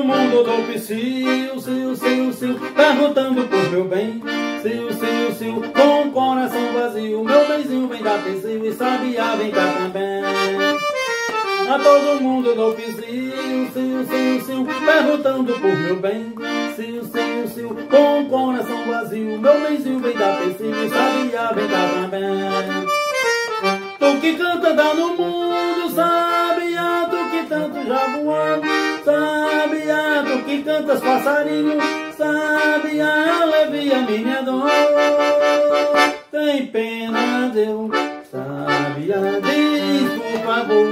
todo mundo do psiu, sil, perguntando por meu bem. Sil, com o coração vazio, meu benzinho vem dar psiu e sabiá vem cá também. A todo mundo do psiu, sil, perguntando por meu bem. Sil, com o coração vazio, meu benzinho vem dar psiu e sabiá vem cá também. Tu que canta dá no mundo, sabiá, tu que tanto já voou. Sabiá, tu que cantas passarinho, sabiá, alivia minha dor. Tem pena, Deus, sabiá, diz por favor.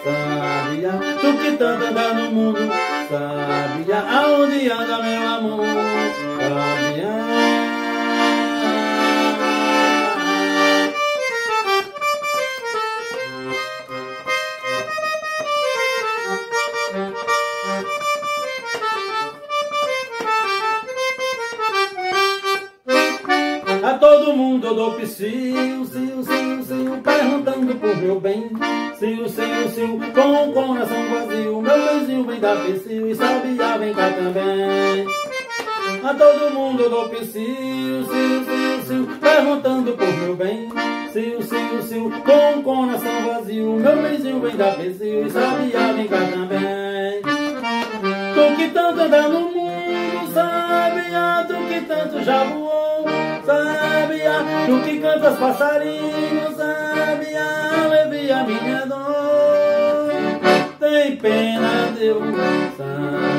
Sabiá, tu que tanto anda no mundo, sabiá, aonde anda meu amor, sabiá. A todo mundo eu dou psiu, perguntando por meu bem. Sil, com o coração vazio, meu benzinho vem dar psiu e sabiá vem cá também. A todo mundo eu dou psiu, perguntando por meu bem. Sil, com o coração vazio, meu benzinho vem dar psiu e sabiá vem cá também. Tu que tanto anda no mundo, sabiá, tu que tanto já voou. Sabiá, tu que cantas passarinhos, sabiá, alivia minha dor. Tem pena, Deus, sabiá.